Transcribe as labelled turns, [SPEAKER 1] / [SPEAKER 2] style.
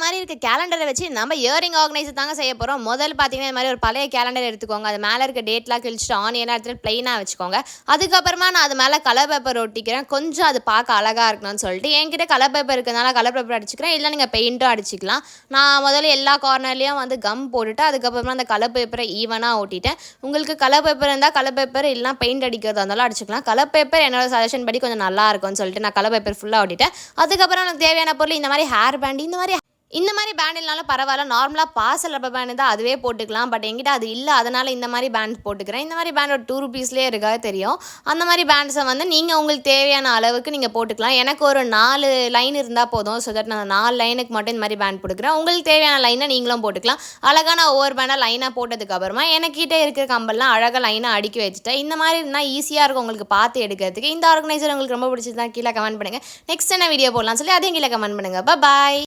[SPEAKER 1] மாதிரி இருக்க கேலண்டரை வச்சு நம்ம இயரிங் ஆர்கனைசர் தாங்க செய்ய போகிறோம். முதல்ல பார்த்தீங்கன்னா இந்த மாதிரி ஒரு பழைய கேலண்டர் எடுத்துக்கோங்க. அது மேலே இருக்க டேட்லாம் கிழிச்சிட்டு ஆனியனாக எடுத்துகிட்டு ப்ளைனாக வச்சுக்கோங்க. அதுக்கப்புறமா நான் அது மேலே கலர் பேப்பர் ஒட்டிக்கிறேன். கொஞ்சம் அது பார்க்க அழகாக இருக்கணும்னு சொல்லிட்டு என்கிட்ட கலர் பேப்பர் இருக்கிறதுனால கலர் பேப்பர் அடிச்சுக்கிறேன். இல்லை நீங்கள் பெயிண்ட்டும் அடிச்சிக்கலாம். நான் முதல்ல எல்லா கார்னர்லேயும் வந்து கம் போட்டுட்டு அதுக்கப்புறமா அந்த கலர் பேப்பரை ஈவனாக ஓட்டிட்டேன். உங்களுக்கு கலர் பேப்பர் இருந்தால் கலர் பேப்பர் இல்லைனா பெயிண்ட் அடிக்கிறதா இருந்தாலும் அடிச்சுக்கலாம். கலர் பேப்பர் என்னோட சஜஷன் படி கொஞ்சம் நல்லா இருக்கும்னு சொல்லிட்டு நான் கலர் பேப்பர் ஃபுல்லாக ஓட்டிட்டேன். அதுக்கப்புறம் எனக்கு தேவையான பொருள் இந்த மாதிரி ஹேர் பேண்ட் இந்த மாதிரி பேண்ட் இல்லைனாலும் பரவாயில்ல. நார்மலாக பார்சல் ரப்பர் பேண்ட் தான் அதுவே போட்டுக்கலாம். பட் என்கிட்ட அது இல்லை, அதனால் இந்த மாதிரி பேண்ட் போட்டுக்கிறேன். இந்த மாதிரி பேண்ட் ஒரு 2 ரூபீஸ்லேயே இருக்காது தெரியும். அந்த மாதிரி பேண்ட்ஸை வந்து நீங்கள் உங்களுக்கு தேவையான அளவுக்கு நீங்கள் போட்டுக்கலாம். எனக்கு ஒரு 4 லைன் இருந்தால் போதும். ஸோ தட் நான் 4 லைனுக்கு மட்டும் இந்த மாதிரி பேண்ட் போட்டுக்கிறேன். உங்களுக்கு தேவையான லைனை நீங்களும் போட்டுக்கலாம். அழகான ஒவ்வொரு பேண்டாக லைனாக போட்டதுக்கப்புறமா எனக்கிட்ட இருக்கிற கம்பெல்லாம் அழகாக லைனாக அடுக்கி வச்சுட்டேன். இந்த மாதிரி இருந்தால் ஈஸியாக இருக்கும் உங்களுக்கு பார்த்து எடுக்கிறதுக்கு. இந்த ஆர்கனைசர் உங்களுக்கு ரொம்ப பிடிச்சது தான் கீழே கமெண்ட் பண்ணுங்கள். நெக்ஸ்ட் என்ன வீடியோ போடலாம்னு சொல்லி அதையும் கீழே கமெண்ட் பண்ணுங்கள். பாய்.